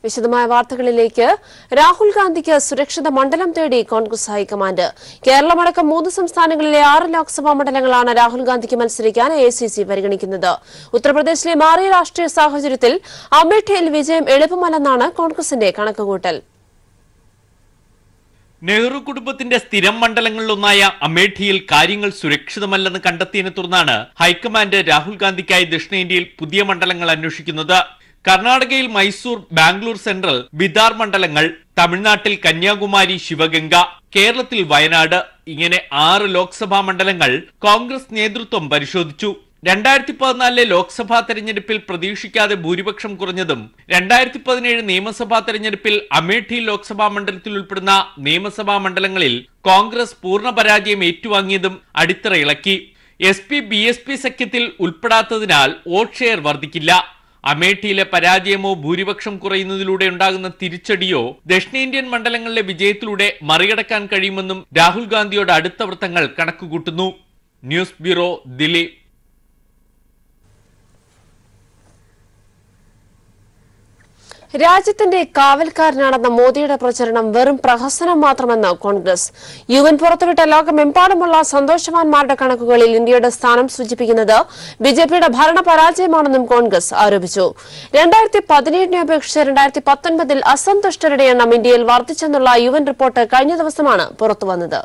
വിശദമായ വാർത്തകളിലേക്ക്. രാഹുൽ ഗാന്ധിക്ക് സുരക്ഷിത മണ്ഡലം തേടി കോൺഗ്രസ് ഹൈക്കമാൻഡ്. കേരളമടക്കം 3 സംസ്ഥാനങ്ങളിലെ 6 ലോക്സഭാ മണ്ഡലങ്ങളാണ് രാഹുൽ ഗാന്ധിക്ക് മത്സരിക്കാൻ AICC പരിഗണിക്കുന്നത്. ഉത്തർപ്രദേശിലെ മാറിയ രാഷ്ട്രീയ സാഹചര്യത്തിൽ അമേഠിയിൽ വിജയം എളുപ്പമല്ലെന്നാണ് കോൺഗ്രസിന്റെ കണക്കുകൂട്ടൽ. നെഹ്റു കുടുംബത്തിന്റെ സ്ഥിരം മണ്ഡലങ്ങളിലൊന്നായ അമേഠിയിൽ കാര്യങ്ങൾ സുരക്ഷിതമല്ലെന്ന് കണ്ടെത്തിയതിനെ തുടർന്നാണ് ഹൈക്കമാൻഡ് രാഹുൽ ഗാന്ധിക്കായി ദക്ഷിണേന്ത്യയിൽ പുതിയ മണ്ഡലങ്ങൾ അന്വേഷിക്കുന്നത്. കർണാടകയിൽ മൈസൂർ, ബാംഗ്ലൂർ സെൻട്രൽ, ബിദാർ മണ്ഡലങ്ങൾ, തമിഴ്നാട്ടിൽ കന്യാകുമാരി, ശിവഗംഗ, കേരളത്തിൽ വയനാട്, ഇങ്ങനെ 6 ലോക്സഭാ മണ്ഡലങ്ങൾ കോൺഗ്രസ് നേതൃത്വം പരിശോധിച്ചു. 2014 ലോക്സഭാ തെരഞ്ഞെടുപ്പിൽ പ്രതീക്ഷിക്കാതെ ഭൂരിപക്ഷം കുറഞ്ഞതും 2017 നിയമസഭാ തെരഞ്ഞെടുപ്പിൽ അമേഠി ലോക്സഭാ മണ്ഡലത്തിൽ ഉൾപ്പെടുന്ന നിയമസഭാ മണ്ഡലങ്ങളിൽ കോൺഗ്രസ് പൂർണ്ണ പരാജയം ഏറ്റുവാങ്ങിയതും അടിത്തറ ഇളക്കി. SP-BSP സഖ്യത്തിൽ ഉൾപ്പെടാത്തതിനാൽ vote share വർദ്ധിക്കില്ല. അമേഠിയിലെ പരാജയമോ ഭൂരിപക്ഷം കുറയുന്നതിലൂടെ ഉണ്ടാകുന്ന തിരിച്ചടിയോ ദക്ഷിണേന്ത്യൻ മണ്ഡലങ്ങളിലെ വിജയത്തിലൂടെ മറികടക്കാൻ കഴിയുമെന്നും രാഹുൽ ഗാന്ധിയോട് അടുത്ത വൃത്തങ്ങൾ കണക്കുകൂട്ടുന്നു. News bureau, Delhi. രാജ്യത്തിന്റെ കാവൽക്കാരനാണെന്ന മോദിയുടെ പ്രചരണം വെറും പ്രഹസനം മാത്രമെന്ന് കോൺഗ്രസ്. UN പുറത്തുവിട്ട ലോകമെമ്പാടുമുള്ള സന്തോഷവാന്മാരുടെ കണക്കുകളിൽ ഇന്ത്യയുടെ സ്ഥാനം സൂചിപ്പിക്കുന്നത് BJPയുടെ ഭരണ പരാജയമാണെന്നും കോൺഗ്രസ് ആരോപിച്ചു. 2017 അപേക്ഷിച്ച് 2019 അസന്തുഷ്ടരുടെ എണ്ണം ഇന്ത്യയിൽ വർദ്ധിച്ചെന്നുള്ള UN റിപ്പോർട്ട് കഴിഞ്ഞ ദിവസമാണ് പുറത്തുവന്നത്.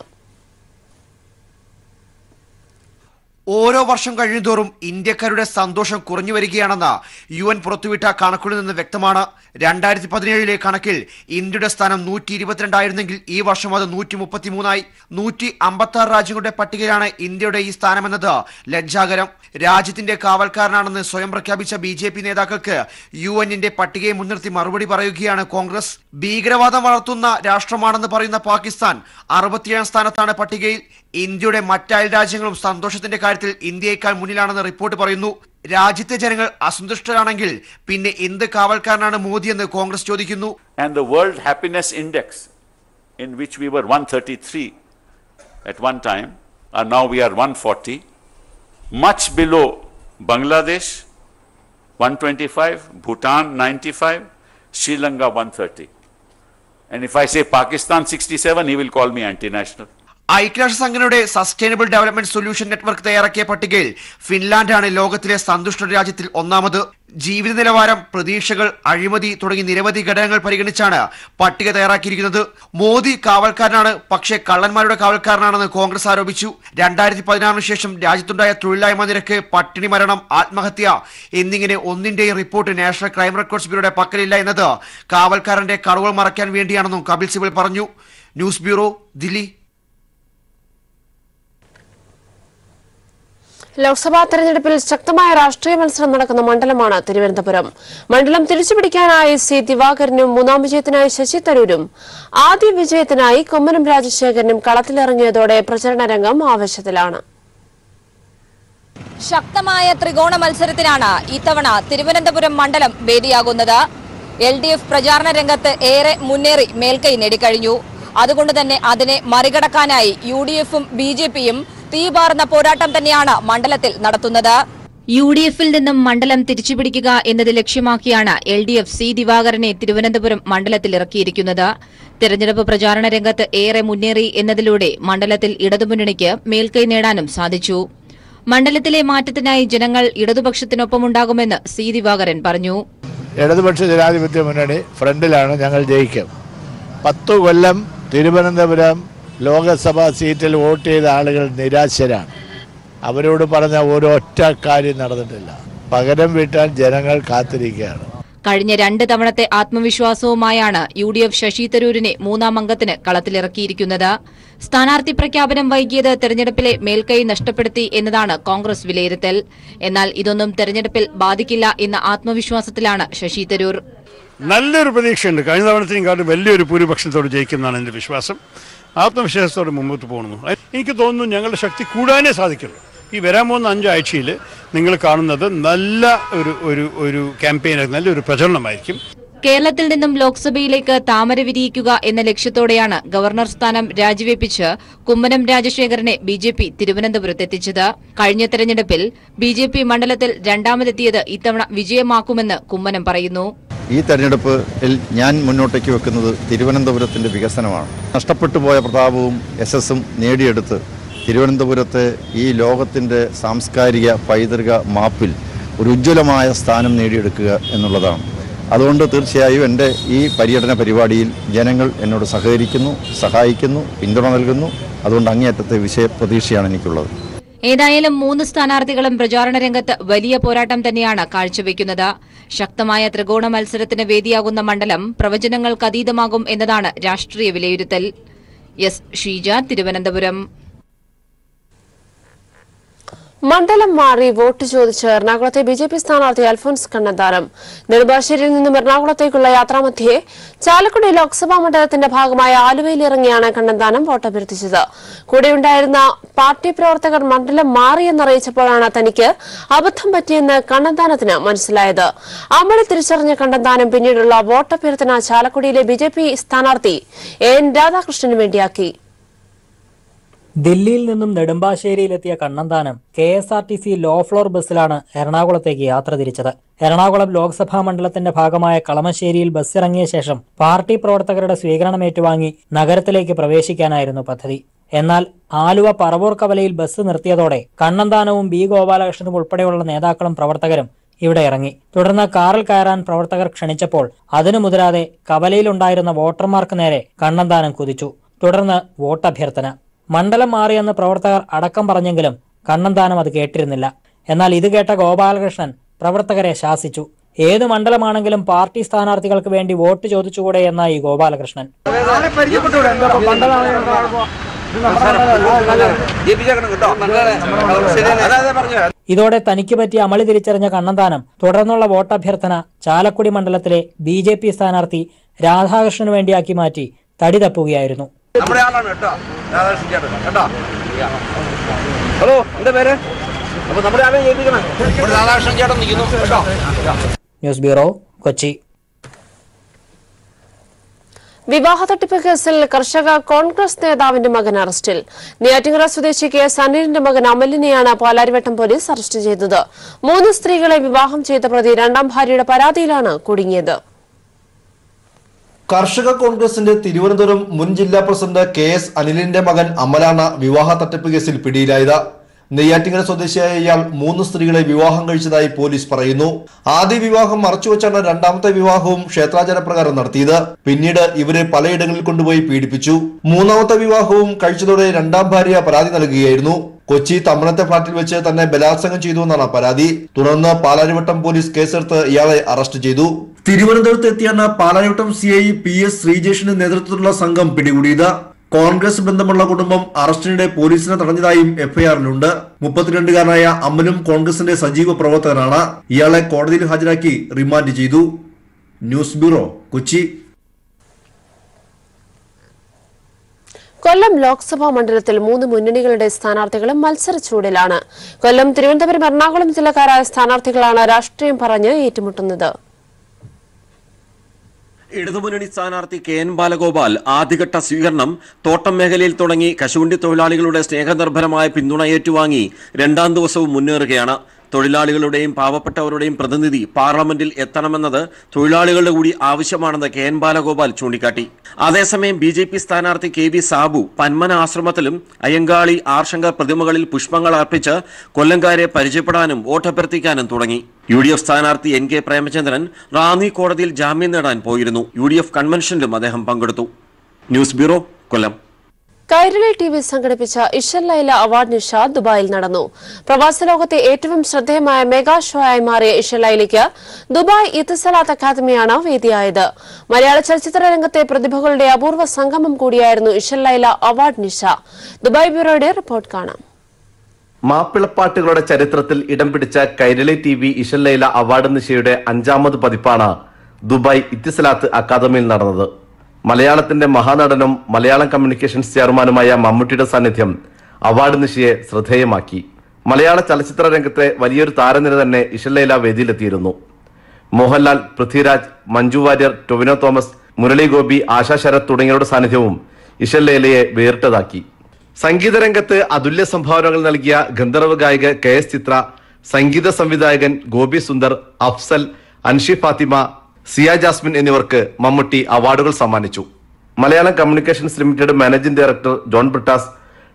ഓരോ വർഷം കഴിയുന്തോറും ഇന്ത്യക്കാരുടെ സന്തോഷം കുറഞ്ഞു വരികയാണെന്ന് UN പുറത്തുവിട്ട കണക്കുകളിൽ നിന്ന് വ്യക്തമാണ്. 2017 കണക്കിൽ ഇന്ത്യയുടെ സ്ഥാനം 122 ആയിരുന്നെങ്കിൽ ഈ വർഷം അത് 133 156 രാജ്യങ്ങളുടെ പട്ടികയിലാണ് ഇന്ത്യയുടെ ഈ സ്ഥാനമെന്നത് ലജ്ജാകരം. രാജ്യത്തിന്റെ കാവൽക്കാരനാണെന്ന് സ്വയം പ്രഖ്യാപിച്ച BJP നേതാക്കൾക്ക് UNന്റെ പട്ടികയെ മുൻനിർത്തി മറുപടി പറയുകയാണ് കോൺഗ്രസ്. ഭീകരവാദം വളർത്തുന്ന രാഷ്ട്രമാണെന്ന് പറയുന്ന പാകിസ്ഥാൻ 67 സ്ഥാനത്താണ് പട്ടികയിൽ. ഇന്ത്യയുടെ മറ്റയൽ രാജ്യങ്ങളും സന്തോഷത്തിന്റെ കാര്യത്തിൽ ഇന്ത്യയേക്കാൾ മുന്നിലാണെന്ന് റിപ്പോർട്ട് പറയുന്നു. രാജ്യത്തെ ജനങ്ങൾ അസന്തുഷ്ടരാണെങ്കിൽ പിന്നെ എന്ത് കാവൽക്കാരനാണ് മോദിയെന്ന് കോൺഗ്രസ് ചോദിക്കുന്നു. And the World Happiness Index, in which we were 133 at one time, and now we are 140, much below Bangladesh 125, Bhutan 95, Sri Lanka 130. And if I say Pakistan 67, he will call me anti-national. ഐക്യരാഷ്ട്രസംഘടനയുടെ sustainable development solution network തയ്യാറാക്കിയ പട്ടികയിൽ ഫിൻലാൻഡാണ് ലോകത്തിലെ സന്തുഷ്ട രാജ്യത്തിൽ ഒന്നാമത്. ജീവിത നിലവാരം, പ്രതീക്ഷകൾ, അഴിമതി തുടങ്ങി നിരവധി ഘടകങ്ങൾ പരിഗണിച്ചാണ് പട്ടിക തയ്യാറാക്കിയിരിക്കുന്നത്. മോദി കാവൽക്കാരനാണ്, പക്ഷേ കള്ളന്മാരുടെ കാവൽക്കാരനാണെന്ന് കോൺഗ്രസ് ആരോപിച്ചു. 2016 ശേഷം രാജ്യത്തുണ്ടായ തൊഴിലില്ലായ്മ നിരക്ക്, പട്ടിണി മരണം, ആത്മഹത്യ എന്നിങ്ങനെ ഒന്നിന്റെയും റിപ്പോർട്ട് നാഷണൽ ക്രൈം റെക്കോർഡ്സ് ബ്യൂറോയുടെ പക്കലില്ല എന്നത് കാവൽക്കാരന്റെ കളവുകൾ മറയ്ക്കാൻ വേണ്ടിയാണെന്നും കപിൽ സിബൽ പറഞ്ഞു. News bureau, Delhi. ലോക്സഭാ തെരഞ്ഞെടുപ്പിൽ ശക്തമായ രാഷ്ട്രീയ മത്സരം നടക്കുന്ന മണ്ഡലമാണ് തിരുവനന്തപുരം. മണ്ഡലം തിരിച്ചുപിടിക്കാനായി C. ദിവാകരനും 3ാം വിജയത്തിനായി ശശി തരൂരും, ആദ്യ വിജയത്തിനായി കുമ്മനം രാജശേഖരനും കളത്തിലിറങ്ങിയതോടെ പ്രചരണ രംഗം ആവേശത്തിലാണ്. ശക്തമായ ത്രികോണ മത്സരത്തിനാണ് ഇത്തവണ തിരുവനന്തപുരം മണ്ഡലം വേദിയാകുന്നത്. LDF പ്രചാരണ രംഗത്ത് ഏറെ മുന്നേറി മേൽക്കൈ നേടിക്കഴിഞ്ഞു. അതുകൊണ്ട് തന്നെ അതിനെ മറികടക്കാനായി UDFും BJPയും തീപാർന്ന പോരാട്ടം തന്നെയാണ് മണ്ഡലത്തിൽ നടത്തുന്നത്. UDFിൽ നിന്നും മണ്ഡലം തിരിച്ചുപിടിക്കുക എന്നത് ലക്ഷ്യമാക്കിയാണ് LDF C. ദിവാകരനെ തിരുവനന്തപുരം മണ്ഡലത്തിൽ ഇറക്കിയിരിക്കുന്നത്. തെരഞ്ഞെടുപ്പ് പ്രചാരണ രംഗത്ത് ഏറെ മുന്നേറി എന്നതിലൂടെ മണ്ഡലത്തിൽ ഇടതുമുന്നണിക്ക് മേൽക്കൈ നേടാനും സാധിച്ചു. മണ്ഡലത്തിലെ മാറ്റത്തിനായി ജനങ്ങൾ ഇടതുപക്ഷത്തിനൊപ്പമുണ്ടാകുമെന്ന് C. ദിവാകരൻ പറഞ്ഞു. ഇടതുപക്ഷ ജനാധിപത്യ മുന്നണി ഫ്രണ്ടിലാണ്, ഞങ്ങൾ ജയിക്കും. 10 കൊല്ലം തിരുവനന്തപുരം ലോകസഭാ സീറ്റിൽ വോട്ട് ചെയ്ത ആളുകൾ നിരാശരാണ്. അവരോട് പറഞ്ഞ ഒരൊറ്റ കാര്യം നടന്നിട്ടില്ല. പകരം വീട്ടാൻ ജനങ്ങൾ കാത്തിരിക്കുകയാണ്. കഴിഞ്ഞ 2 തവണത്തെ ആത്മവിശ്വാസവുമായാണ് UDF ശശി തരൂരിനെ 3ാം അംഗത്തിന് കളത്തിലിറക്കിയിരിക്കുന്നത്. സ്ഥാനാർത്ഥി പ്രഖ്യാപനം വൈകിയത് തെരഞ്ഞെടുപ്പിലെ മേൽക്കൈ നഷ്ടപ്പെടുത്തി എന്നതാണ് കോൺഗ്രസ് വിലയിരുത്തൽ. എന്നാൽ ഇതൊന്നും തെരഞ്ഞെടുപ്പിൽ ബാധിക്കില്ല എന്ന ആത്മവിശ്വാസത്തിലാണ് ശശി തരൂർ. നല്ലൊരു പ്രതീക്ഷയുണ്ട്. കഴിഞ്ഞ തവണത്തിനെക്കാട്ടും വലിയൊരു ഭൂരിപക്ഷത്തോട് ജയിക്കുന്നതാണ് എൻ്റെ വിശ്വാസം. ആത്മവിശ്വാസത്തോടെ മുമ്പോട്ട് പോകുന്നു. എനിക്ക് തോന്നുന്നു ഞങ്ങളുടെ ശക്തി കൂടാനേ സാധിക്കുള്ളൂ. ഈ വരാൻ പോകുന്ന 5 ആഴ്ചയിൽ നിങ്ങൾ കാണുന്നത് നല്ല ഒരു ക്യാമ്പയിൻ, നല്ലൊരു പ്രചരണമായിരിക്കും. കേരളത്തിൽ നിന്നും ലോക്സഭയിലേക്ക് താമര വിരിയിക്കുക എന്ന ലക്ഷ്യത്തോടെയാണ് ഗവർണർ സ്ഥാനം രാജിവെപ്പിച്ച് കുമ്മനം രാജശേഖരനെ BJP തിരുവനന്തപുരത്തെത്തിച്ചത്. കഴിഞ്ഞ തെരഞ്ഞെടുപ്പിൽ BJP മണ്ഡലത്തിൽ 2ാമതെത്തിയത് ഇത്തവണ വിജയമാക്കുമെന്ന് കുമ്മനം പറയുന്നു. ഈ തെരഞ്ഞെടുപ്പിൽ ഞാൻ മുന്നോട്ടേക്ക് വെക്കുന്നത് തിരുവനന്തപുരത്തിൻ്റെ വികസനമാണ്. നഷ്ടപ്പെട്ടു പോയ പ്രതാപവും യശസ്സും നേടിയെടുത്ത് തിരുവനന്തപുരത്തെ ഈ ലോകത്തിൻ്റെ സാംസ്കാരിക പൈതൃക മാപ്പിൽ ഒരു ഉജ്ജ്വലമായ സ്ഥാനം നേടിയെടുക്കുക എന്നുള്ളതാണ്. അതുകൊണ്ട് തീർച്ചയായും എൻ്റെ ഈ പര്യടന പരിപാടിയിൽ ജനങ്ങൾ എന്നോട് സഹകരിക്കുന്നു, സഹായിക്കുന്നു, പിന്തുണ നൽകുന്നു. അതുകൊണ്ട് അങ്ങേയറ്റത്തെ വിജയപ്രതീക്ഷയാണ് എനിക്കുള്ളത്. ഏതായാലും 3 സ്ഥാനാർത്ഥികളും പ്രചാരണ രംഗത്ത് വലിയ പോരാട്ടം തന്നെയാണ് കാഴ്ചവെക്കുന്നത്. ശക്തമായ ത്രികോണ മത്സരത്തിന് വേദിയാകുന്ന മണ്ഡലം പ്രവചനങ്ങൾക്ക് അതീതമാകും എന്നതാണ് രാഷ്ട്രീയ വിലയിരുത്തൽ. എസ് ഷീജ, തിരുവനന്തപുരം. മണ്ഡലം മാറി വോട്ട് ചോദിച്ച് എറണാകുളത്തെ ബിജെപി സ്ഥാനാർത്ഥി അൽഫോൻസ് കണ്ണന്താനം നെടുമ്പാശ്ശേരിയിൽ നിന്നും എറണാകുളത്തേക്കുള്ള യാത്രാമധ്യേ ചാലക്കുടി ലോക്സഭാ മണ്ഡലത്തിന്റെ ഭാഗമായ ആലുവയിലിറങ്ങിയാണ് കണ്ണന്താനം വോട്ടഭ്യർത്ഥിച്ചത്. കൂടെയുണ്ടായിരുന്ന പാർട്ടി പ്രവർത്തകർ മണ്ഡലം മാറിയെന്നറിയിച്ചപ്പോഴാണ് തനിക്ക് അബദ്ധം പറ്റിയെന്ന് കണ്ണന്താനത്തിന് മനസ്സിലായത്. അമ്മളി തിരിച്ചറിഞ്ഞ കണ്ണന്താനം പിന്നീടുള്ള വോട്ടഭ്യർത്ഥന ചാലക്കുടിയിലെ ബിജെപി സ്ഥാനാർത്ഥി എൻ രാധാകൃഷ്ണന് വേണ്ടിയാക്കി. ദില്ലിയിൽ നിന്നും നെടുമ്പാശ്ശേരിയിലെത്തിയ കണ്ണന്താനം KSRTC ലോ ഫ്ലോർ ബസ്സിലാണ് എറണാകുളത്തേക്ക് യാത്ര തിരിച്ചത്. എറണാകുളം ലോക്സഭാ മണ്ഡലത്തിന്റെ ഭാഗമായ കളമശ്ശേരിയിൽ ബസ്സിറങ്ങിയ ശേഷം പാർട്ടി പ്രവർത്തകരുടെ സ്വീകരണം ഏറ്റുവാങ്ങി നഗരത്തിലേക്ക് പ്രവേശിക്കാനായിരുന്നു പദ്ധതി. എന്നാൽ ആലുവ പറവൂർ കവലയിൽ ബസ് നിർത്തിയതോടെ കണ്ണന്താനവും B ഗോപാലകൃഷ്ണനും ഉൾപ്പെടെയുള്ള നേതാക്കളും പ്രവർത്തകരും ഇവിടെ ഇറങ്ങി. തുടർന്ന് കാറിൽ കയറാൻ പ്രവർത്തകർ ക്ഷണിച്ചപ്പോൾ അതിനു മുതിരാതെ കവലയിലുണ്ടായിരുന്ന വോട്ടർമാർക്ക് നേരെ കണ്ണന്താനം കുതിച്ചു. തുടർന്ന് വോട്ടഭ്യർത്ഥന. മണ്ഡലം മാറിയെന്ന് പ്രവർത്തകർ അടക്കം പറഞ്ഞെങ്കിലും കണ്ണന്താനം അത് കേട്ടിരുന്നില്ല. എന്നാൽ ഇത് കേട്ട ഗോപാലകൃഷ്ണൻ പ്രവർത്തകരെ ശാസിച്ചു. ഏത് മണ്ഡലമാണെങ്കിലും പാർട്ടി സ്ഥാനാർത്ഥികൾക്ക് വേണ്ടി വോട്ട് ചോദിച്ചുകൂടെ എന്നായി ഗോപാലകൃഷ്ണൻ. ഇതോടെ തനിക്ക് പറ്റിയ അമളി തിരിച്ചറിഞ്ഞ കണ്ണന്താനം തുടർന്നുള്ള വോട്ടഭ്യർത്ഥന ചാലക്കുടി മണ്ഡലത്തിലെ BJP സ്ഥാനാർത്ഥി രാധാകൃഷ്ണന് വേണ്ടിയാക്കി മാറ്റി തടി തപ്പുകയായിരുന്നു. ഹലോ, എന്താ പേര്? News bureau, Kochi. വിവാഹ തട്ടിപ്പ് കേസിൽ കർഷക കോൺഗ്രസ് നേതാവിന്റെ മകൻ അറസ്റ്റിൽ. നെയ്യാറ്റിൻകര സ്വദേശി KS അനിലിന്റെ മകൻ അമലിനെയാണ് പാലാരിവട്ടം പോലീസ് അറസ്റ്റ് ചെയ്തത്. 3 സ്ത്രീകളെ വിവാഹം ചെയ്ത പ്രതി 2ാം ഭാര്യയുടെ പരാതിയിലാണ് കുടുങ്ങിയത്. കർഷക കോൺഗ്രസിന്റെ തിരുവനന്തപുരം മുൻ ജില്ലാ പ്രസിഡന്റ് KS അനിലിന്റെ മകൻ അമലാണ് വിവാഹ തട്ടിപ്പ് കേസിൽ പിടിയിലായത്. നെയ്യാറ്റിൻകര സ്വദേശിയായ ഇയാൾ 3 സ്ത്രീകളെ വിവാഹം കഴിച്ചതായി പോലീസ് പറയുന്നു. ആദ്യ വിവാഹം മറച്ചുവെച്ചാണ് 2ാമത്തെ വിവാഹവും ക്ഷേത്രാചാരപ്രകാരം നടത്തിയത്. പിന്നീട് ഇവരെ പലയിടങ്ങളിൽ കൊണ്ടുപോയി പീഡിപ്പിച്ചു. 3ാമത്തെ വിവാഹവും കഴിച്ചതോടെ 2ാം ഭാര്യ പരാതി നൽകുകയായിരുന്നു. കൊച്ചി തമ്മനത്തെ ഫ്ളാറ്റിൽ വെച്ച് തന്നെ ബലാത്സംഗം ചെയ്തു എന്നാണ് പരാതി. തുടർന്ന് പാലാരിവട്ടം പോലീസ് കേസെടുത്ത് ഇയാളെ അറസ്റ്റ് ചെയ്തു. തിരുവനന്തപുരത്ത് എത്തിയാണ് പാലാരിവട്ടം CI PS ശ്രീജേഷിന്റെ നേതൃത്വത്തിലുള്ള സംഘം പിടികൂടിയത്. കോൺഗ്രസ് ബന്ധമുള്ള കുടുംബം അറസ്റ്റിനിടെ പോലീസിനെ തടഞ്ഞതായും FIR-ലുണ്ട്. 32-കാരനായ അമലും കോൺഗ്രസിന്റെ സജീവ പ്രവർത്തകനാണ്. ഇയാളെ കോടതിയിൽ ഹാജരാക്കി റിമാൻഡ് ചെയ്തു. News bureau, Kochi. കൊല്ലം ലോക്സഭാ മണ്ഡലത്തിൽ 3 മുന്നണികളുടെ സ്ഥാനാർത്ഥികളും മത്സരച്ചൂടിലാണ്. കൊല്ലം, തിരുവനന്തപുരം, എറണാകുളം ജില്ലക്കാരായ സ്ഥാനാർത്ഥികളാണ് രാഷ്ട്രീയം പറഞ്ഞ് ഏറ്റുമുട്ടുന്നത്. ഇടതുമുന്നണി സ്ഥാനാർത്ഥി KN ബാലഗോപാൽ ആദ്യഘട്ട സ്വീകരണം തോട്ടം മേഖലയിൽ തുടങ്ങി കശുവണ്ടി തൊഴിലാളികളുടെ സ്നേഹനിർഭരമായ പിന്തുണ ഏറ്റുവാങ്ങി 2ാം ദിവസവും മുന്നേറുകയാണ്. തൊഴിലാളികളുടെയും പാവപ്പെട്ടവരുടെയും പ്രതിനിധി പാർലമെന്റിൽ എത്തണമെന്നത് തൊഴിലാളികളുടെ കൂടി ആവശ്യമാണെന്ന് KN ബാലഗോപാൽ ചൂണ്ടിക്കാട്ടി. അതേസമയം BJP സ്ഥാനാർത്ഥി KV സാബു പന്മന ആശ്രമത്തിലും അയ്യങ്കാളി ആർ ശങ്കർ പ്രതിമകളിൽ പുഷ്പങ്ങൾ അർപ്പിച്ച് കൊല്ലംകാരെ പരിചയപ്പെടാനും വോട്ടഭ്യർത്ഥിക്കാനും തുടങ്ങി. UDF സ്ഥാനാർത്ഥി NK പ്രേമചന്ദ്രൻ റാന്നി കോടതിയിൽ ജാമ്യം നേടാൻ പോയിരുന്നു. UDF കൺവെൻഷനിലും അദ്ദേഹം പങ്കെടുത്തു. ന്യൂസ് ബ്യൂറോ, കൊല്ലം. കൈരളി TV സംഘടിപ്പിച്ച ഇഷൽ ലൈല അവാർഡ് നിഷ ദുബായിൽ നടന്നു. പ്രവാസ ലോകത്തെ ഏറ്റവും ശ്രദ്ധേയമായ മെഗാ ഷോ ആയി മാറിയ ഇഷൽ ലൈലയ്ക്ക് ദുബായ് ഇത്തിസലാത്ത് അക്കാദമിയാണ് വേദിയായത്. മലയാള ചലച്ചിത്ര രംഗത്തെ പ്രതിഭകളുടെ അപൂർവ സംഗമം കൂടിയായിരുന്നു ഇഷൽ ലൈല അവാർഡ് നിഷ. ദുബായ് ബ്യൂറോയുടെ റിപ്പോർട്ട് കാണാം. മാപ്പിളപ്പാട്ടുകളുടെ ചരിത്രത്തിൽ ഇടം പിടിച്ച കൈരളി TV ഇഷൽ ലൈല അവാർഡ് നിഷയുടെ 5ാമത് പതിപ്പാണ് ദുബായ് ഇത്തിസലാത്ത് അക്കാദമിയിൽ നടന്നത്. മലയാളത്തിന്റെ മഹാനടനും മലയാളം കമ്മ്യൂണിക്കേഷൻസ് ചെയർമാനുമായ മമ്മൂട്ടിയുടെ സാന്നിധ്യം അവാർഡ് നിഷയെ ശ്രദ്ധേയമാക്കി. മലയാള ചലച്ചിത്ര രംഗത്തെ വലിയൊരു താരനിര തന്നെ ഇഷൽ ലൈല വേദിയിലെത്തിയിരുന്നു. മോഹൻലാൽ, പൃഥ്വിരാജ്, മഞ്ജു വാര്യർ, ടൊവിനോ തോമസ്, മുരളി ഗോപി, ആശാ ശരത് തുടങ്ങിയവരുടെ സാന്നിധ്യവും ഇഷൽ ലൈലയെ വേറിട്ടതാക്കി. സംഗീത രംഗത്ത് അതുല്യ സംഭാവനകൾ നൽകിയ ഗന്ധർവ ഗായിക KS ചിത്ര, സംഗീത സംവിധായകൻ ഗോപി സുന്ദർ, അഫ്സൽ, അൻഷി ഫാത്തിമ, സിയ ജാസ്മിൻ എന്നിവർക്ക് മമ്മൂട്ടി അവാർഡുകൾ സമ്മാനിച്ചു. Malayalam Communications Limited managing director John Brittas,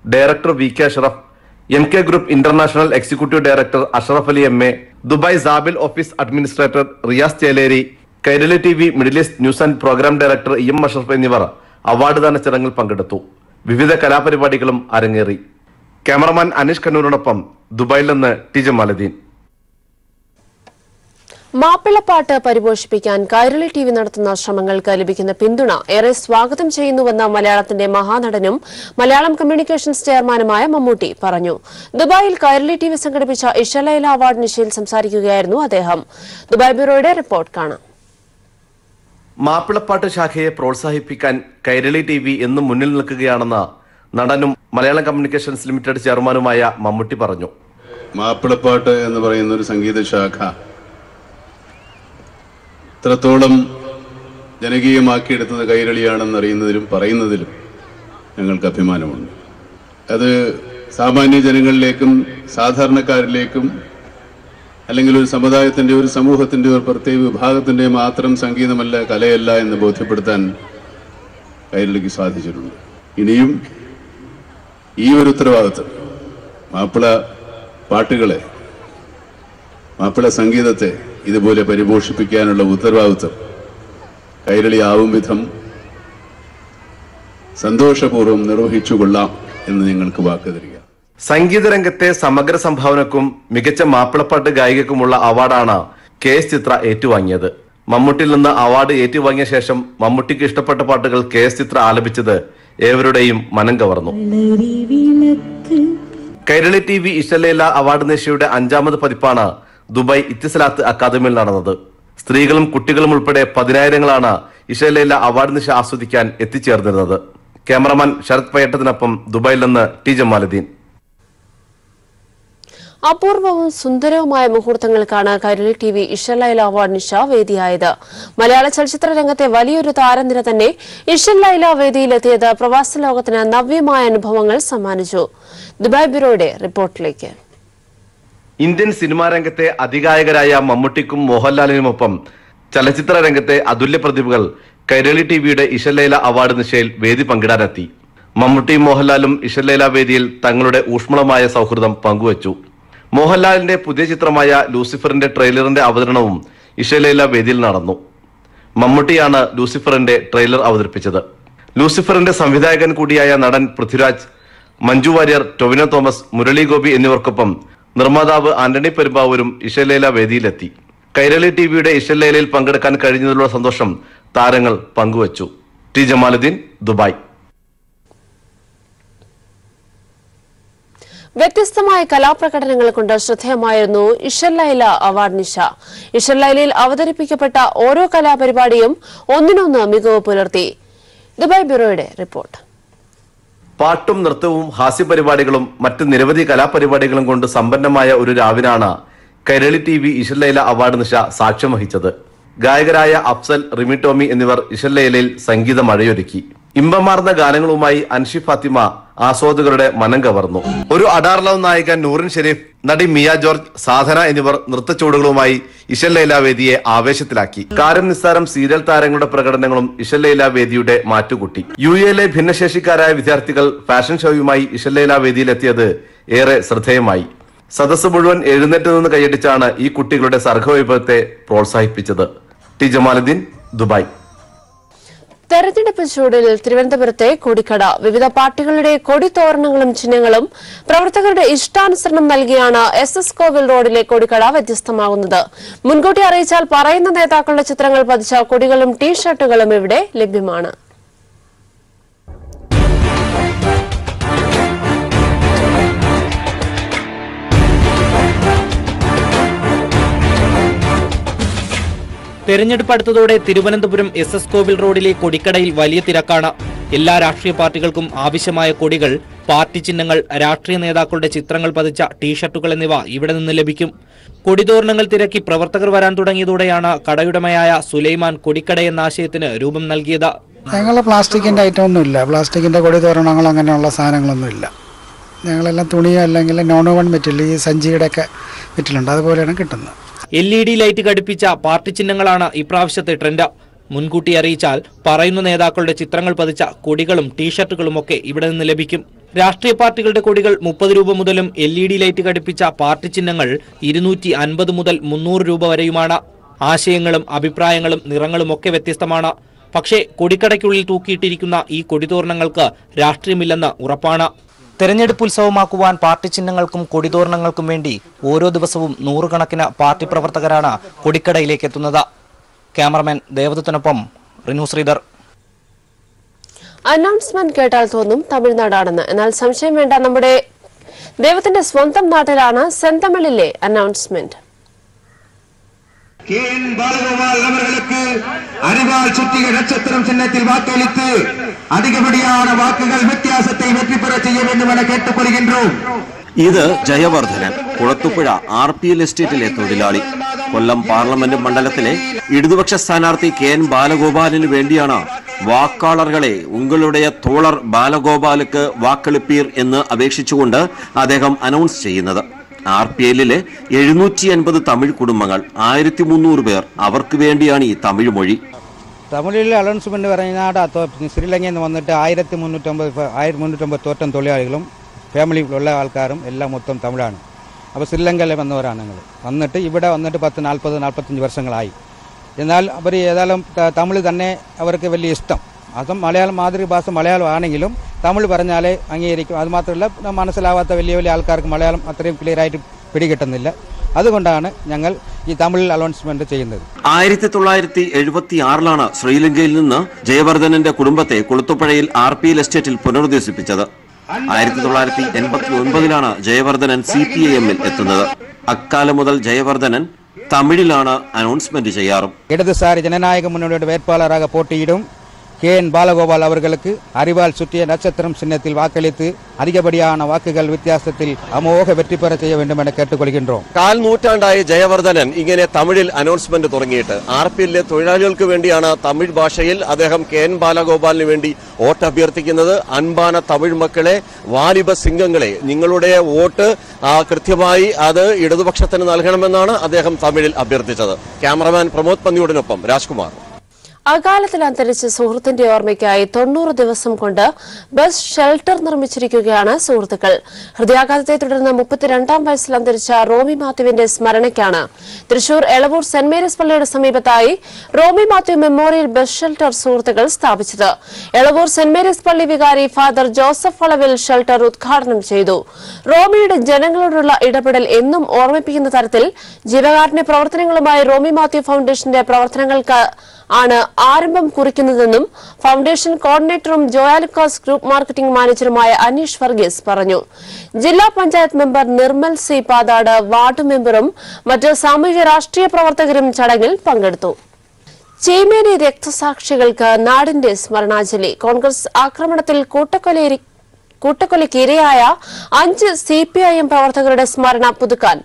director VK Ashraf, MK group international executive director Ashraf Ali MA, Dubai Zabeel office administrator Riyas Cheleri, Kairali TV Middle East news and programme director EM Ashraf എന്നിവർ അവാർഡ് ദാന ചടങ്ങിൽ പങ്കെടുത്തു. വിവിധ കലാപരിപാടികളും അരങ്ങേറി. ക്യാമറമാൻ അനീഷ് കണ്ണൂരിനൊപ്പം ദുബായിൽ നിന്ന് ടി ജമാലുദ്ദീൻ. മാപ്പിളപ്പാട്ട് പരിപോഷിപ്പിക്കാൻ കൈരളി TV നടത്തുന്ന ശ്രമങ്ങൾക്ക് ലഭിക്കുന്ന പിന്തുണ ഏറെ സ്വാഗതം ചെയ്യുന്നുവെന്ന് മലയാളത്തിന്റെ മഹാനടനും മലയാളം കമ്മ്യൂണിക്കേഷൻസ് ചെയർമാനുമായ മമ്മൂട്ടി പറഞ്ഞു. ദുബായിൽ കൈരളി TV സംഘടിപ്പിച്ച ഇഷലൈല അവാർഡ് നിശയിൽ സംസാരിക്കുകയായിരുന്നു അദ്ദേഹം. ദുബായ് ബ്യൂറോയുടെ റിപ്പോർട്ട് കാണാം. മാപ്പിളപ്പാട്ട് ശാഖയെ പ്രോത്സാഹിപ്പിക്കാൻ കൈരളി TV എന്നും മുന്നിൽ നിൽക്കുകയാണെന്ന് നടനും മലയാളം കമ്മ്യൂണിക്കേഷൻസ് ലിമിറ്റഡ് ചെയർമാനുമായ മമ്മൂട്ടി പറഞ്ഞു. മാപ്പിളപ്പാട്ട് എന്ന് പറയുന്ന ഒരു സംഗീത ശാഖ ഇത്രത്തോളം ജനകീയമാക്കിയെടുത്തത് കൈരളിയാണെന്നറിയുന്നതിലും പറയുന്നതിലും ഞങ്ങൾക്ക് അഭിമാനമുണ്ട്. അത് സാമാന്യ ജനങ്ങളിലേക്കും സാധാരണക്കാരിലേക്കും അല്ലെങ്കിൽ ഒരു സമുദായത്തിൻ്റെ, ഒരു സമൂഹത്തിൻ്റെ, ഒരു പ്രത്യേക വിഭാഗത്തിൻ്റെ മാത്രം സംഗീതമല്ല, കലയല്ല എന്ന് ബോധ്യപ്പെടുത്താൻ കൈരളിക്ക് സാധിച്ചിട്ടുണ്ട്. ഇനിയും ഈ ഒരു ഉത്തരവാദിത്വം, മാപ്പിള പാട്ടുകളെ, മാപ്പിള സംഗീതത്തെ ഇതുപോലെ പരിപോഷിപ്പിക്കാനുള്ള ഉത്തരവാദിത്വം കൈരളി ആവും വിധം സന്തോഷപൂർവ്വം നിർവഹിച്ചുകൊള്ളാം എന്ന് ഞങ്ങൾക്ക് വാക്ക് തരിക. സംഗീത രംഗത്തെ സമഗ്ര സംഭാവനക്കും മികച്ച മാപ്പിളപ്പാട്ട് ഗായികക്കുമുള്ള അവാർഡാണ് KS ചിത്ര ഏറ്റുവാങ്ങിയത്. മമ്മൂട്ടിയിൽ നിന്ന് അവാർഡ് ഏറ്റുവാങ്ങിയ ശേഷം മമ്മൂട്ടിക്ക് ഇഷ്ടപ്പെട്ട പാട്ടുകൾ KS ചിത്ര ആലപിച്ചത് ഏവരുടെയും മനം കവർന്നു. കൈരളി TV ഇഷലൈല അവാർഡ് നിശയുടെ 5ാമത് പതിപ്പാണ് ദുബായ് ഇത്തിസലാത്ത് അക്കാദമിയിൽ നടന്നത്. സ്ത്രീകളും കുട്ടികളും ഉൾപ്പെടെ 10,000ങ്ങളാണ് ഇഷലൈല അവാർഡ് നിശ ആസ്വദിക്കാൻ എത്തിച്ചേർന്നിരുന്നത്. ക്യാമറമാൻ ശരത് പയ്യട്ടത്തിനൊപ്പം ദുബായിൽ നിന്ന് ടി ജമാലുദ്ദീൻ. അപൂർവവും സുന്ദരവുമായ മുഹൂർത്തങ്ങൾക്കാണ് കൈരളി TV ഇഷലൈല അവാർഡ് നിശ വേദിയായത്. മലയാള ചലച്ചിത്ര രംഗത്തെ വലിയൊരു താരനിര തന്നെ ഇഷലൈല വേദിയിലെത്തിയത് പ്രവാസ ലോകത്തിന് നവ്യമായ അനുഭവങ്ങൾ സമ്മാനിച്ചു. ദുബായ് ബ്യൂറോയുടെ റിപ്പോർട്ടിലേക്ക്. ഇന്ത്യൻ സിനിമാ രംഗത്തെ അതികായകരായ മമ്മൂട്ടിക്കും മോഹൻലാലിനുമൊപ്പം ചലച്ചിത്ര രംഗത്തെ അതുല്യ പ്രതിഭകൾ കൈരളി TVയുടെ ഇഷലൈല അവാർഡ് നിശയിൽ വേദി പങ്കിടാനെത്തി. മമ്മൂട്ടിയും മോഹൻലാലും ഇഷലൈല വേദിയിൽ തങ്ങളുടെ ഊഷ്മളമായ സൗഹൃദം പങ്കുവച്ചു. മോഹൻലാലിന്റെ പുതിയ ചിത്രമായ ലൂസിഫറിന്റെ ട്രെയിലറിന്റെ അവതരണവും ഇഷലൈല വേദിയിൽ നടന്നു. മമ്മൂട്ടിയാണ് ലൂസിഫറിന്റെ ട്രെയിലർ അവതരിപ്പിച്ചത്. ലൂസിഫറിന്റെ സംവിധായകൻ കൂടിയായ നടൻ പൃഥ്വിരാജ്, മഞ്ജു വാര്യർ, ടൊവിനോ തോമസ്, മുരളി ഗോപി എന്നിവർക്കൊപ്പം നിർമ്മാതാവ് ആന്റണി പെരുമ്പാവൂരും ഇഷലൈല വേദിയിലെത്തി. കൈരളി TVയുടെ ഇഷലൈലയിൽ പങ്കെടുക്കാൻ കഴിഞ്ഞതിലുള്ള സന്തോഷം താരങ്ങൾ പങ്കുവച്ചു. T Jamaluddin, Dubai. വ്യത്യസ്തമായ കലാപ്രകടനങ്ങൾ കൊണ്ട് ശ്രദ്ധേയമായിരുന്നു ഇഷലൈല അവാർഡ് നിശ. ഇഷലൈലയിൽ അവതരിപ്പിക്കപ്പെട്ട ഓരോ കലാപരിപാടിയും ഒന്നിനൊന്ന് മികവ് പുലർത്തി. ദുബായ് ബ്യൂറോയുടെ റിപ്പോർട്ട്. പാട്ടും നൃത്തവും ഹാസ്യപരിപാടികളും മറ്റ് നിരവധി കലാപരിപാടികളും കൊണ്ട് സമ്പന്നമായ ഒരു രാവിനാണ് കൈരളി TV ഇഷലൈല അവാർഡ് നിശ സാക്ഷ്യം വഹിച്ചത്. ഗായകരായ അഫ്സൽ, റിമി ടോമി എന്നിവർ ഇഷലൈലയിൽ സംഗീത മഴയൊരുക്കി. ഇമ്പമാർന്ന ഗാനങ്ങളുമായി അൻഷി ഫാത്തിമ ആസ്വാദകരുടെ മനം കവർന്നു. ഒരു അഡാർ ലവ് നായിക നൂറിൻ ഷെരീഫ്, നടി മിയ ജോർജ്, സാധന എന്നിവർ നൃത്തച്ചുവടുകളുമായി ഇഷലൈല വേദിയെ ആവേശത്തിലാക്കി. കാര്യം നിസ്സാരം സീരിയൽ താരങ്ങളുടെ പ്രകടനങ്ങളും ഇഷലൈല വേദിയുടെ മാറ്റുകൂട്ടി. UAE ഭിന്നശേഷിക്കാരായ വിദ്യാർത്ഥികൾ ഫാഷൻ ഷോയുമായി ഇഷലൈല വേദിയിലെത്തിയത് ഏറെ ശ്രദ്ധേയമായി. സദസ്സ് മുഴുവൻ എഴുന്നേറ്റ് നിന്ന് കൈയടിച്ചാണ് ഈ കുട്ടികളുടെ സർഗവൈഭവത്തെ പ്രോത്സാഹിപ്പിച്ചത്. T Jamaluddin, Dubai. തെരഞ്ഞെടുപ്പ് ചൂടിൽ തിരുവനന്തപുരത്തെ കൊടിക്കട വിവിധ പാർട്ടികളുടെ കൊടിത്തോരണങ്ങളും ചിഹ്നങ്ങളും പ്രവർത്തകരുടെ ഇഷ്ടാനുസരണം നൽകിയാണ് SS കോവിൽ റോഡിലെ കൊടിക്കട വ്യത്യസ്തമാകുന്നത്. മുൻകൂട്ടി അറിയിച്ചാൽ പറയുന്ന നേതാക്കളുടെ ചിത്രങ്ങൾ പതിച്ച കൊടികളും ടീഷർട്ടുകളും ഇവിടെ ലഭ്യമാണ്. തെരഞ്ഞെടുപ്പ് അടുത്തതോടെ തിരുവനന്തപുരം SS കോവിൽ റോഡിലെ കൊടിക്കടയിൽ വലിയ തിരക്കാണ്. എല്ലാ രാഷ്ട്രീയ പാർട്ടികൾക്കും ആവശ്യമായ കൊടികൾ, പാർട്ടി ചിഹ്നങ്ങൾ, രാഷ്ട്രീയ നേതാക്കളുടെ ചിത്രങ്ങൾ പതിച്ച ടീഷർട്ടുകൾ എന്നിവ ഇവിടെ നിന്ന് ലഭിക്കും. കൊടിതോരണങ്ങൾ തിരക്കി പ്രവർത്തകർ വരാൻ തുടങ്ങിയതോടെയാണ് കടയുടമയായ സുലൈമാൻ കൊടിക്കട എന്ന ആശയത്തിന് രൂപം നൽകിയത്. ഞങ്ങൾ പ്ലാസ്റ്റിക്കിന്റെ ഐറ്റം ഒന്നുമില്ല, പ്ലാസ്റ്റിക്കിന്റെ കൊടിതോരണങ്ങൾ അങ്ങനെയുള്ള സാധനങ്ങളൊന്നുമില്ല. ഞങ്ങളെല്ലാം തുണിയോ അല്ലെങ്കിൽ നോൺ ഓവൺ മെറ്റീരിയൽ, ഈ സഞ്ചിയുടെ ഒക്കെ മെറ്റീരിയലുണ്ട്, അതുപോലെയാണ് കിട്ടുന്നത്. LED ലൈറ്റ് ഘടിപ്പിച്ച പാർട്ടി ചിഹ്നങ്ങളാണ് ഇപ്രാവശ്യത്തെ ട്രെൻഡ്. മുൻകൂട്ടി അറിയിച്ചാൽ പറയുന്ന നേതാക്കളുടെ ചിത്രങ്ങൾ പതിച്ച കൊടികളും ടീഷർട്ടുകളും ഒക്കെ ഇവിടെ നിന്ന് ലഭിക്കും. രാഷ്ട്രീയ പാർട്ടികളുടെ കൊടികൾ 30 രൂപ മുതലും LED ലൈറ്റ് ഘടിപ്പിച്ച പാർട്ടി ചിഹ്നങ്ങൾ 250 മുതൽ 300 രൂപ വരെയുമാണ്. ആശയങ്ങളും അഭിപ്രായങ്ങളും നിറങ്ങളും ഒക്കെ വ്യത്യസ്തമാണ്. പക്ഷേ കൊടിക്കടയ്ക്കുള്ളിൽ തൂക്കിയിട്ടിരിക്കുന്ന ഈ കൊടിതോരണങ്ങൾക്ക് രാഷ്ട്രീയമില്ലെന്ന് ഉറപ്പാണ്. തെരഞ്ഞെടുപ്പ് ഉത്സവമാക്കുവാൻ പാർട്ടി ചിഹ്നങ്ങൾക്കും കൊടിതോരണങ്ങൾക്കും വേണ്ടി ഓരോ ദിവസവും നൂറുകണക്കിന് പാർട്ടി പ്രവർത്തകരാണ് കൊടിക്കടയിലേക്ക് എത്തുന്നത്. ക്യാമറമാൻ ദേവദത്തിനൊപ്പം റിനു ശ്രീധർ. അനൗൺസ്മെന്റ് കേട്ടാൽ തോന്നും തമിഴ്നാടാണെന്ന്. എന്നാൽ സംശയം വേണ്ട, നമ്മുടെ ദൈവത്തിന്റെ സ്വന്തം നാട്ടിലാണ് സെന്തമിഴിലെ അനൗൺസ്മെന്റ്. ബാലഗോപാൽ അവர்களுக்கு அறிவால் சுற்றிய நட்சத்திரம் சின்னத்தில் வாக்களித்து அதிகப்படியான வாக்குகள் வித்தியாசத்தை வெற்றி பெற செய்ய வேண்டும் என கேட்டுக்கொள்கின்றோம். ഇത് ജയവർദ്ധനൻ, കുളത്തുപുഴ RPL എസ്റ്റേറ്റിലെ തൊഴിലാളി. കൊല്ലം പാർലമെന്റ് മണ്ഡലത്തിലെ ഇടതുപക്ഷ സ്ഥാനാർത്ഥി KN ബാലഗോപാലിന് വേണ്ടിയാണ് വാക്കാളർകളെ ഉങ്ങളുടെ തോളർ ബാലഗോപാലുക്ക് വാക്കളിപ്പീർ എന്ന് അപേക്ഷിച്ചുകൊണ്ട് അദ്ദേഹം അനൗൺസ് ചെയ്യുന്നത്. RPLിലെ 750 തമിഴ് കുടുംബങ്ങൾ, 1300 പേർ, അവർക്ക് വേണ്ടിയാണ് ഈ തമിഴ് മൊഴി. തമിഴിലെ അനൗൺസ്മെന്റ് പറയുന്നത് ശ്രീലങ്കയിൽ നിന്ന് വന്നിട്ട് 1350 തോറ്റം തൊഴിലാളികളും ഫാമിലിയിലുള്ള ആൾക്കാരും എല്ലാം മൊത്തം തമിഴാണ്. അപ്പോൾ ശ്രീലങ്കയിൽ വന്നവരാണ് ഞങ്ങൾ. വന്നിട്ട് ഇവിടെ വന്നിട്ട് 40-45 വർഷങ്ങളായി. എന്നാൽ അവർ ഏതായാലും തമിഴ് തന്നെ അവർക്ക് വലിയ ഇഷ്ടം. അതും മലയാളം മാതൃഭാഷ മലയാളം ആണെങ്കിലും തമിഴ് പറഞ്ഞാലേ അംഗീകരിക്കും. അതുമാത്രമല്ല, മനസ്സിലാവാത്ത വലിയ വലിയ ആൾക്കാർക്ക് മലയാളം അത്രയും ക്ലിയറായിട്ട് പിടികിട്ടുന്നില്ല. അതുകൊണ്ടാണ് ഞങ്ങൾ ഈ തമിഴിൽ അനൗൺസ്മെന്റ് ചെയ്യുന്നത്. 1976 ശ്രീലങ്കയിൽ നിന്ന് ജയവർദ്ധനന്റെ കുടുംബത്തെ കുളത്തുപുഴയിൽ RPL എസ്റ്റേറ്റിൽ പുനരുദ്ദേശിപ്പിച്ചത്. 1989 ജയവർദ്ധനൻ CPIM-ൽ എത്തുന്നത്. അക്കാലം മുതൽ ജയവർദ്ധനൻ തമിഴിലാണ് അനൗൺസ്മെന്റ് ചെയ്യാറും. ഇടതുസാരി ജനനായക മുന്നണിയുടെ വേட்பாளராக போட்டியிடும் KN ബാലഗോപാൽ അവർക്ക് അറിവാൽ ചുറ്റിയ നക്ഷത്രം ചിഹ്നത്തിൽ വാക്കളിത്ത് അധികപടിயான വാക്കുകൾ വ്യത്യാസത്തിൽ അമോഘ വെற்றி പെற ചെയ്യ വേണ്ടുമെന്ന് കേട്ടുകൊള്ളുകിன்றோம். 4 നൂറ്റാണ്ടായി ജയവർദ്ധനൻ ഇങ്ങനെ തമിഴിൽ അനൗൺസ്മെന്റ് തുടങ്ങിയിട്ട്. RPLിലെ തൊഴിലാളികൾക്ക് വേണ്ടിയാണ് തമിഴ് ഭാഷയിൽ അദ്ദേഹം KN ബാലഗോപാലിന് വേണ്ടി വോട്ട് അഭ്യർത്ഥിക്കുന്നത്. അൻപാന തമിഴ് മക്കളെ, വാലിബ സിംഗങ്ങളെ, നിങ്ങളുടെ വോട്ട് കൃത്യമായി അത് ഇടതുപക്ഷത്തിന് നൽകണമെന്നാണ് അദ്ദേഹം തമിഴിൽ അഭ്യർത്ഥിച്ചത്. ക്യാമറമാൻ പ്രമോദ് പന്നിയോടിനൊപ്പം രാജ്കുമാർ. അകാലത്തിൽ അന്തരിച്ച സുഹൃത്തിന്റെ ഓർമ്മയ്ക്കായി 90 ദിവസം കൊണ്ട് ബസ് ഷെൽട്ടർ നിർമ്മിച്ചിരിക്കുകയാണ് സുഹൃത്തുക്കൾ. ഹൃദയാഘാതത്തെ തുടർന്ന് 32-ാം വയസ്സിൽ അന്തരിച്ച റോമി മാത്യുവിന്റെ സ്മരണയ്ക്കാണ് തൃശൂർ എളവൂർ സെന്റ് മേരീസ് പള്ളിയുടെ സമീപത്തായി Romy Mathew memorial bus shelter സുഹൃത്തുക്കൾ സ്ഥാപിച്ചത്. എളവൂർ സെന്റ് മേരീസ് പള്ളി വികാരി ഫാദർ ജോസഫ് വളവിൽ ഷെൽട്ടർ ഉദ്ഘാടനം ചെയ്തു. റോമിയുടെ ജനങ്ങളോടുള്ള ഇടപെടൽ എന്നും ഓർമ്മിപ്പിക്കുന്ന തരത്തിൽ ജീവകാരുണ്യ പ്രവർത്തനങ്ങളുമായി റോമി മാത്യു ഫൗണ്ടേഷന്റെ പ്രവർത്തനങ്ങൾക്ക് ആണ് ആരംഭം കുറിക്കുന്നതെന്നും ഫൗണ്ടേഷൻ കോർഡിനേറ്ററും ജോയാലുക്കാസ് ഗ്രൂപ്പ് മാർക്കറ്റിംഗ് മാനേജറുമായ അനീഷ് വർഗീസ് പറഞ്ഞു. ജില്ലാ panchayat member Nirmal C Pathad, ward മെമ്പറും മറ്റ് സാമൂഹിക രാഷ്ട്രീയ പ്രവർത്തകരും ചടങ്ങിൽ പങ്കെടുത്തു. ചീമേനി രക്തസാക്ഷികൾക്ക് നാടിന്റെ സ്മരണാഞ്ജലി. കോൺഗ്രസ് ആക്രമണത്തിൽ കൂട്ടക്കൊലയ്ക്ക് ഇരയായ 5 CPIM പ്രവർത്തകരുടെ സ്മരണ പുതുക്കാൻ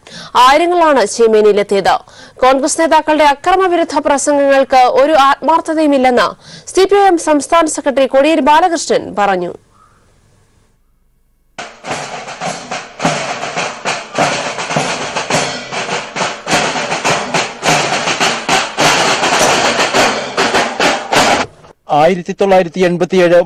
ആയിരങ്ങളാണ് ചീമേനിയിലെത്തിയത്. കോൺഗ്രസ് നേതാക്കളുടെ അക്രമവിരുദ്ധ പ്രസംഗങ്ങൾക്ക് ഒരു ആത്മാർത്ഥതയുമില്ലെന്ന് CPIM സംസ്ഥാന സെക്രട്ടറി കോടിയേരി ബാലകൃഷ്ണൻ പറഞ്ഞു.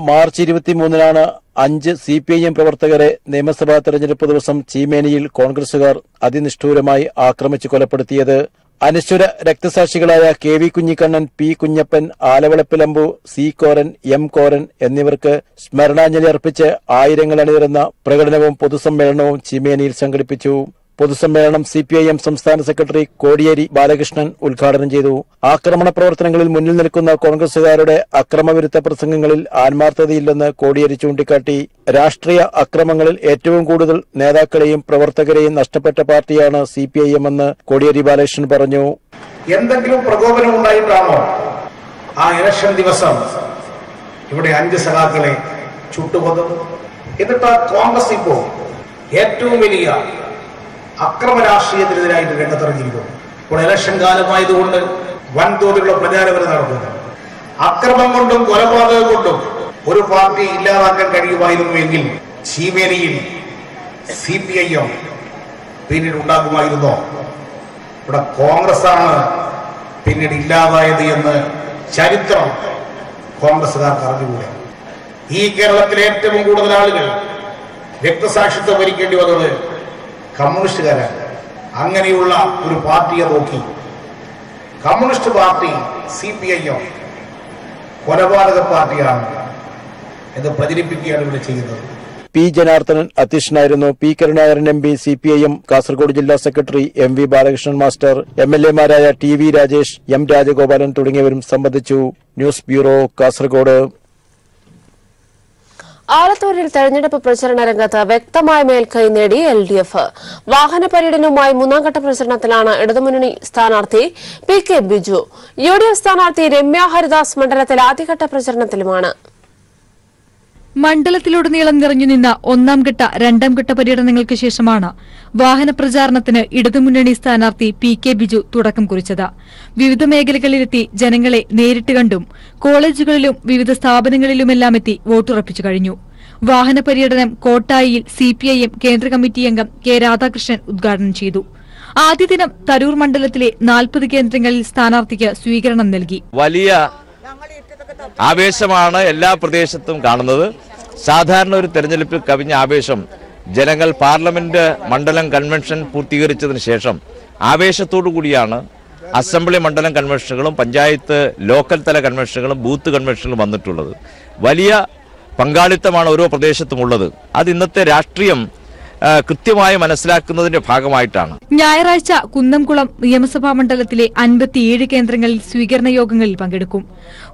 മാർച്ച് 23 5 CPIM പ്രവർത്തകരെ നിയമസഭാ തെരഞ്ഞെടുപ്പ് ദിവസം ചീമേനിയിൽ കോൺഗ്രസുകാർ അതിനിഷ്ഠൂരമായി ആക്രമിച്ചു കൊലപ്പെടുത്തിയത്. അനശ്വര രക്തസാക്ഷികളായ KV Kunhikannan, P Kunjappan, ആലവളപ്പിലമ്പു, C Koran, M Koran എന്നിവർക്ക് സ്മരണാഞ്ജലി അർപ്പിച്ച് ആയിരങ്ങൾ അണിനിരന്ന പ്രകടനവും പൊതുസമ്മേളനവും ചീമേനിയിൽ സംഘടിപ്പിച്ചു. പൊതുസമ്മേളനം CPIM സംസ്ഥാന സെക്രട്ടറി കോടിയേരി ബാലകൃഷ്ണൻ ഉദ്ഘാടനം ചെയ്തു. ആക്രമണ പ്രവർത്തനങ്ങളിൽ മുന്നിൽ നിൽക്കുന്ന കോൺഗ്രസുകാരുടെ അക്രമവിരുദ്ധ പ്രസംഗങ്ങളിൽ ആത്മാർത്ഥതയില്ലെന്ന് കോടിയേരി ചൂണ്ടിക്കാട്ടി. രാഷ്ട്രീയ അക്രമങ്ങളിൽ ഏറ്റവും കൂടുതൽ നേതാക്കളെയും പ്രവർത്തകരെയും നഷ്ടപ്പെട്ട പാർട്ടിയാണ് CPIM എന്ന് കോടിയേരി ബാലകൃഷ്ണൻ പറഞ്ഞു. എന്തെങ്കിലും പ്രകോപനം ഉണ്ടായിട്ടാണോ ആ ഇലക്ഷൻ ദിവസം ഇവിടെ 5 സഖാക്കളെ ചുട്ടുകൊന്നത്? എന്നിട്ട് കോൺഗ്രസ് ഇപ്പോൾ ഏറ്റവും വലിയ അക്രമ രാഷ്ട്രീയത്തിനെതിരായിട്ട് രംഗത്തിറങ്ങിയിരിക്കുന്നു. ഇപ്പോൾ ഇലക്ഷൻ കാലമായതുകൊണ്ട് വൻതോതിലുള്ള പ്രചാരങ്ങൾ നടക്കുന്നു. അക്രമം കൊണ്ടും കൊലപാതകം കൊണ്ടും ഒരു പാർട്ടി ഇല്ലാതാക്കാൻ കഴിയുമായിരുന്നുവെങ്കിൽ ചീമേനിയിൽ CPIM പിന്നീട് ഉണ്ടാകുമായിരുന്നോ? ഇവിടെ കോൺഗ്രസ്സാണ് പിന്നീട് ഇല്ലാതായത് എന്ന് ചരിത്രം കോൺഗ്രസ്സുകാർക്ക് അറിഞ്ഞുകൂടെ. ഈ കേരളത്തിലെ ഏറ്റവും കൂടുതൽ ആളുകൾ രക്തസാക്ഷിത്വം വരിക്കേണ്ടി വന്നത് കമ്മ്യൂണിസ്റ്റുകാരാണ്. അങ്ങനെയുള്ള ഒരു പാർട്ടിയെ നോക്കി കമ്മ്യൂണിസ്റ്റ് പാർട്ടി CPIM കൊലപാതക പാർട്ടിയാണ് എന്ന് പ്രചരിപ്പിക്കുകയാണ് ഇവിടെ ചെയ്യുന്നത്. പി ജനാർദ്ദനൻ അധ്യക്ഷനായിരുന്നു. P Karunakaran MP, CPIM Kasaragod ജില്ലാ സെക്രട്ടറി MV ബാലകൃഷ്ണൻ മാസ്റ്റർ, MLA-മാരായ TV രാജേഷ്, M രാജഗോപാലൻ തുടങ്ങിയവരും സംബന്ധിച്ചു. News bureau, Kasaragod. ആലത്തൂരിൽ തെരഞ്ഞെടുപ്പ് പ്രചരണ രംഗത്ത് വ്യക്തമായ മേൽക്കൈ നേടി LDF. വാഹന പര്യടനവുമായി മൂന്നാംഘട്ട പ്രചരണത്തിലാണ് ഇടതുമുന്നണി സ്ഥാനാർത്ഥി PK ബിജു. UDF സ്ഥാനാർത്ഥി രമ്യ ഹരിദാസ് മണ്ഡലത്തിൽ ആദ്യഘട്ട പ്രചരണത്തിലുമാണ്. മണ്ഡലത്തിലുടനീളം നിറഞ്ഞുനിന്ന ഒന്നാംഘട്ട രണ്ടാംഘട്ട പര്യടനങ്ങൾക്ക് ശേഷമാണ് വാഹന പ്രചാരണത്തിന് ഇടതുമുന്നണി സ്ഥാനാർത്ഥി PK ബിജു തുടക്കം കുറിച്ചത്. വിവിധ മേഖലകളിലെത്തി ജനങ്ങളെ നേരിട്ട് കണ്ടും കോളേജുകളിലും വിവിധ സ്ഥാപനങ്ങളിലുമെല്ലാം എത്തി വോട്ടുറപ്പിച്ചു കഴിഞ്ഞു. വാഹന പര്യടനം കോട്ടായിയിൽ CPIM കേന്ദ്ര കമ്മിറ്റി അംഗം K രാധാകൃഷ്ണൻ ഉദ്ഘാടനം ചെയ്തു. ആദ്യ ദിനം തരൂർ മണ്ഡലത്തിലെ 40 കേന്ദ്രങ്ങളിൽ സ്ഥാനാർത്ഥിക്ക് സ്വീകരണം നൽകി. വലിയ ആവേശമാണ് എല്ലാ പ്രദേശത്തും കാണുന്നത്. സാധാരണ ഒരു തെരഞ്ഞെടുപ്പിൽ കവിഞ്ഞ ആവേശം ജനങ്ങൾ പാർലമെന്റ് മണ്ഡലം കൺവെൻഷൻ പൂർത്തീകരിച്ചതിന് ശേഷം ആവേശത്തോടു കൂടിയാണ് അസംബ്ലി മണ്ഡലം കൺവെൻഷനുകളും പഞ്ചായത്ത് ലോക്കൽ തല കൺവെൻഷനുകളും ബൂത്ത് കൺവെൻഷനുകളും വന്നിട്ടുള്ളത്. വലിയ പങ്കാളിത്തമാണ് ഓരോ പ്രദേശത്തും ഉള്ളത്. അത് ഇന്നത്തെ രാഷ്ട്രീയം കൃത്യമായി മനസ്സിലാക്കുന്നതിന്റെ ഭാഗമായിട്ടാണ്. ഞായറാഴ്ച കുന്നംകുളം നിയമസഭാ മണ്ഡലത്തിലെ 57 കേന്ദ്രങ്ങളിൽ സ്വീകരണ യോഗങ്ങളിൽ പങ്കെടുക്കും.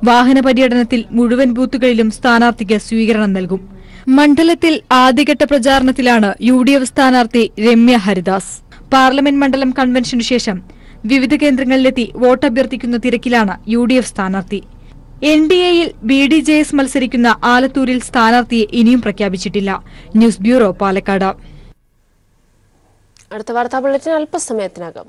വാഹന പര്യടനത്തിൽ മുഴുവൻ ബൂത്തുകളിലും സ്ഥാനാർത്ഥിക്ക് സ്വീകരണം നൽകും. മണ്ഡലത്തിൽ ആദ്യഘട്ട പ്രചാരണത്തിലാണ് UDF സ്ഥാനാർത്ഥി രമ്യ ഹരിദാസ്. പാർലമെന്റ് മണ്ഡലം കൺവെൻഷനു ശേഷം വിവിധ കേന്ദ്രങ്ങളിലെത്തി വോട്ടഭ്യർത്ഥിക്കുന്ന തിരക്കിലാണ് UDF സ്ഥാനാർത്ഥി. NDAയിൽ BDJS മത്സരിക്കുന്ന ആലത്തൂരിൽ സ്ഥാനാർത്ഥിയെ ഇനിയും പ്രഖ്യാപിച്ചിട്ടില്ല. News bureau, Palakkad. അടുത്ത വാർത്താ ബുള്ളറ്റിൻ അല്പസമയത്തിനകം.